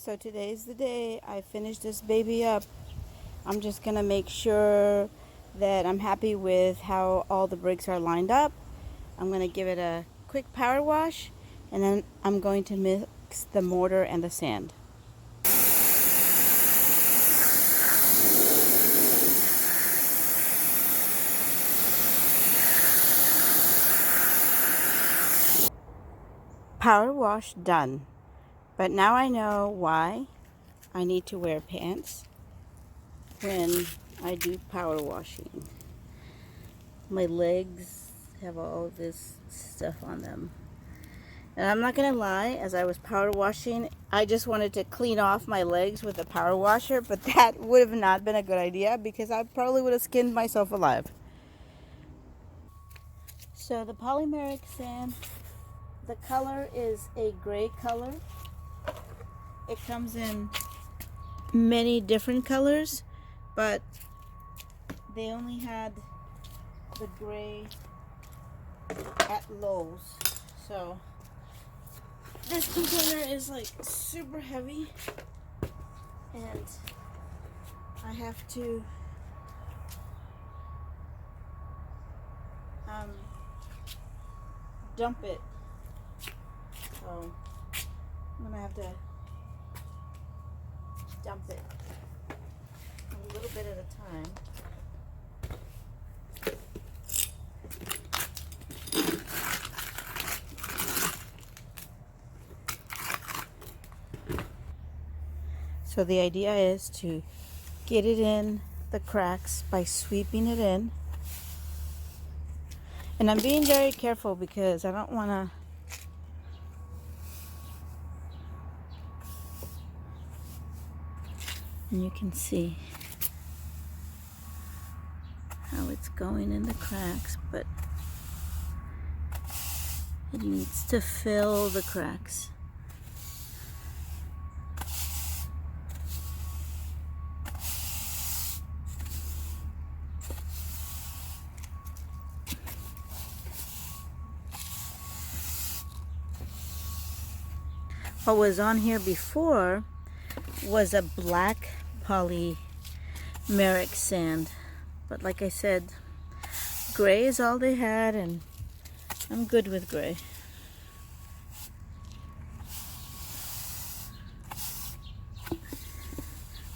So today's the day I finish this baby up. I'm just gonna make sure that I'm happy with how all the bricks are lined up. I'm gonna give it a quick power wash, and then I'm going to mix the mortar and the sand. Power wash done. But now I know why I need to wear pants when I do power washing. My legs have all this stuff on them. And I'm not gonna lie, as I was power washing, I just wanted to clean off my legs with a power washer, but that would have not been a good idea because I probably would have skinned myself alive. So the polymeric sand, the color is a gray color. It comes in many different colors, but they only had the gray at Lowe's. So this container is like super heavy, and I have to dump it. So I'm gonna have to dump it a little bit at a time. So the idea is to get it in the cracks by sweeping it in. And I'm being very careful because I don't want to and you can see how it's going in the cracks, but it needs to fill the cracks. What was on here before was a black polymeric sand, but like I said, gray is all they had, and I'm good with gray.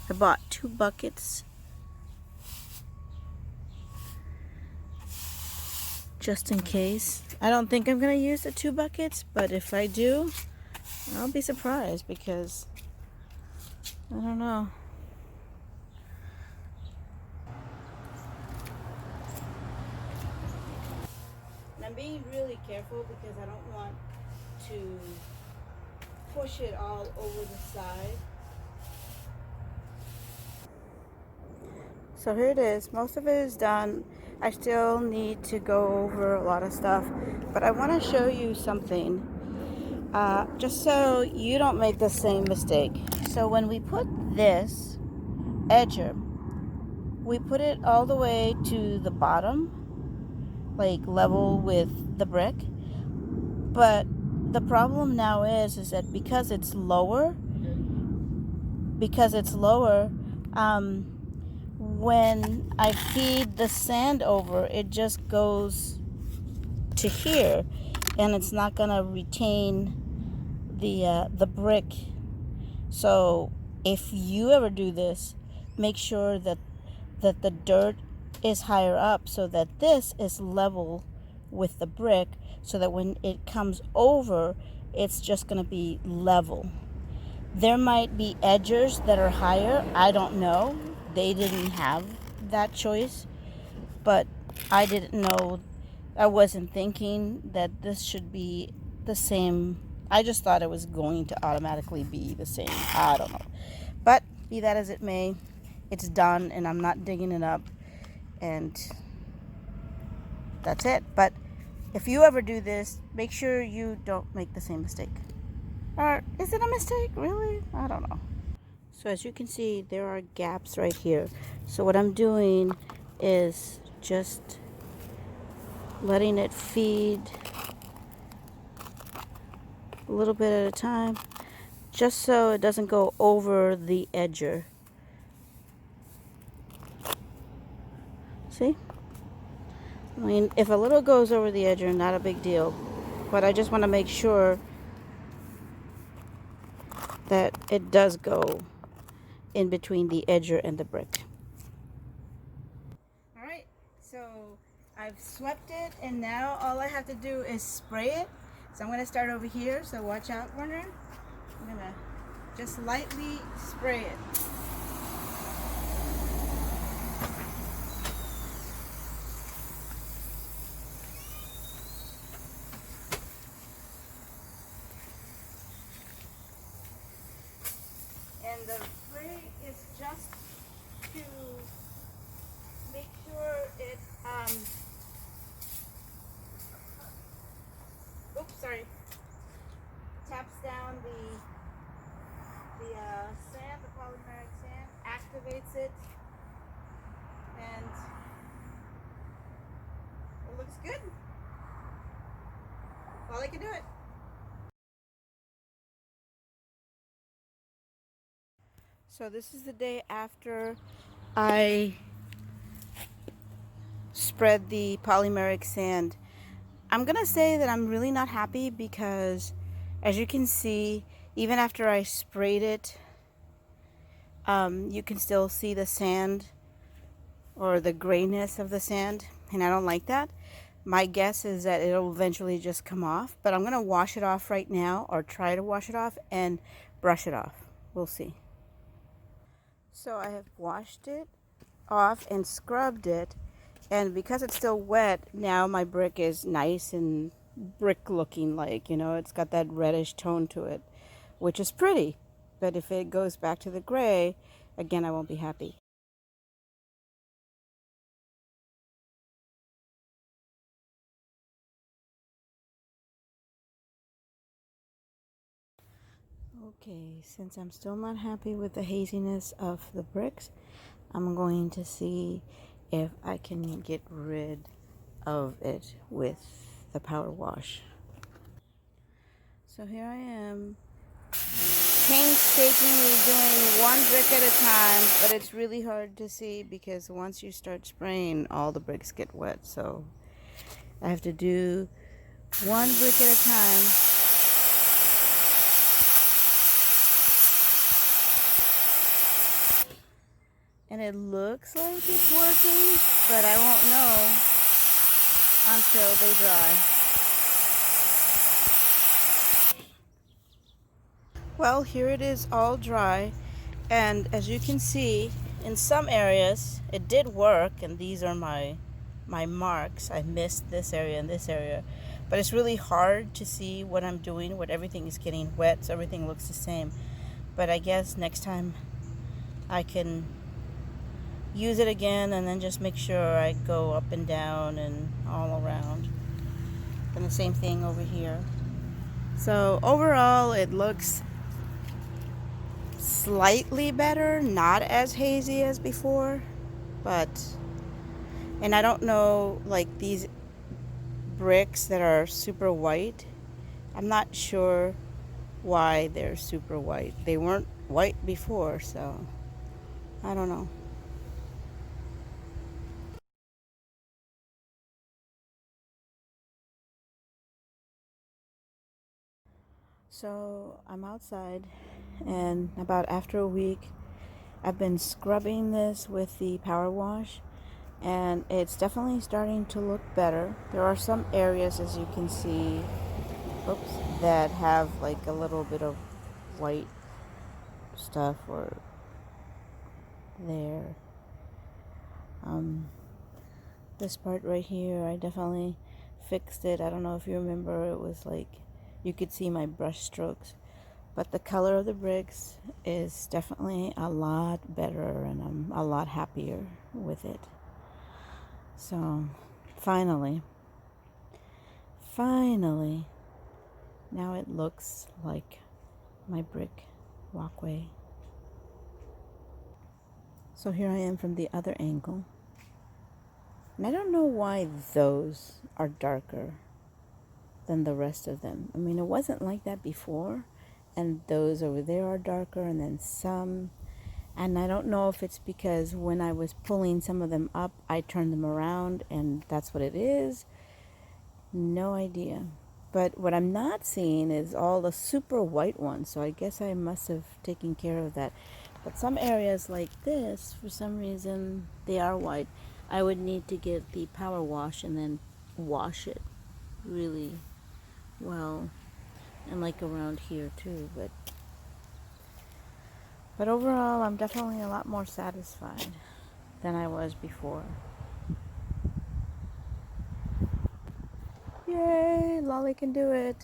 I bought 2 buckets just in case. I don't think I'm gonna use the 2 buckets, but if I do, I'll be surprised because I don't know. And I'm being really careful because I don't want to push it all over the side. So here it is. Most of it is done. I still need to go over a lot of stuff, but I want to show you something. Just so you don't make the same mistake. So when we put this edger, we put it all the way to the bottom, like level with the brick. But the problem now is that because it's lower, when I feed the sand over, it just goes to here, and it's not gonna retain the brick. So if you ever do this, make sure that the dirt is higher up so that this is level with the brick, so that when it comes over, it's just gonna be level. There might be edgers that are higher. I don't know. They didn't have that choice, but I didn't know. I wasn't thinking that this should be the same. I just thought it was going to automatically be the same. I don't know. But be that as it may, it's done, and I'm not digging it up, and that's it. But if you ever do this, make sure you don't make the same mistake. Or is it a mistake? Really? I don't know. So as you can see, there are gaps right here. So what I'm doing is just letting it feed a little bit at a time. just so it doesn't go over the edger. See? I mean, if a little goes over the edger, not a big deal. But I just want to make sure that it does go in between the edger and the brick. Alright, so I've swept it, and now all I have to do is spray it. So I'm going to start over here, so watch out, Warner. I'm going to just lightly spray it. And the spray is just to make sure it, oops, sorry, taps down the sand, the polymeric sand, activates it, and it looks good. Well, I can do it. So this is the day after I spread the polymeric sand. I'm gonna say that I'm really not happy because, as you can see, even after I sprayed it, you can still see the sand or the grayness of the sand, and I don't like that. My guess is that it'll eventually just come off, but I'm gonna wash it off right now, or try to wash it off and brush it off. We'll see. So I have washed it off and scrubbed it, and because it's still wet, now my brick is nice and brick looking, like, you know, it's got that reddish tone to it, which is pretty. But if it goes back to the gray, again, I won't be happy. Okay, since I'm still not happy with the haziness of the bricks, I'm going to see if I can get rid of it with the power wash. So here I am, painstakingly doing one brick at a time, but it's really hard to see because once you start spraying, all the bricks get wet. So I have to do one brick at a time. And it looks like it's working, but I won't know until they dry. Well, here it is all dry, and as you can see, in some areas it did work, and these are my marks. I missed this area and this area, but it's really hard to see what I'm doing when everything is getting wet, so everything looks the same. But I guess next time I can use it again and then just make sure I go up and down and all around. And the same thing over here. So overall it looks slightly better, not as hazy as before, but, and I don't know, like these bricks that are super white, I'm not sure why they're super white. They weren't white before, so I don't know. So I'm outside, and about after a week I've been scrubbing this with the power wash, and it's definitely starting to look better. There are some areas, as you can see, oops, that have like a little bit of white stuff or there. This part right here, I definitely fixed it. I don't know if you remember, it was like you could see my brush strokes, but the color of the bricks is definitely a lot better, and I'm a lot happier with it. So finally, now it looks like my brick walkway. So here I am from the other angle, and I don't know why those are darker than the rest of them. I mean, it wasn't like that before, and those over there are darker, and then some. And I don't know if it's because when I was pulling some of them up, I turned them around and that's what it is. No idea. But what I'm not seeing is all the super white ones, so I guess I must have taken care of that. But some areas like this, for some reason, they are white. I would need to get the power wash and then wash it really well. And like around here too, but overall I'm definitely a lot more satisfied than I was before. Yay, Loly can do it.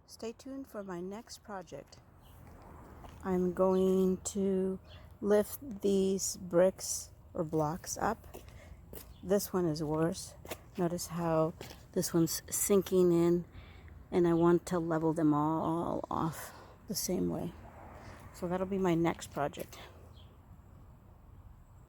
Stay tuned for my next project. I'm going to lift these bricks or blocks up. This one is worse. Notice how this one's sinking in, and I want to level them all off the same way. So that'll be my next project.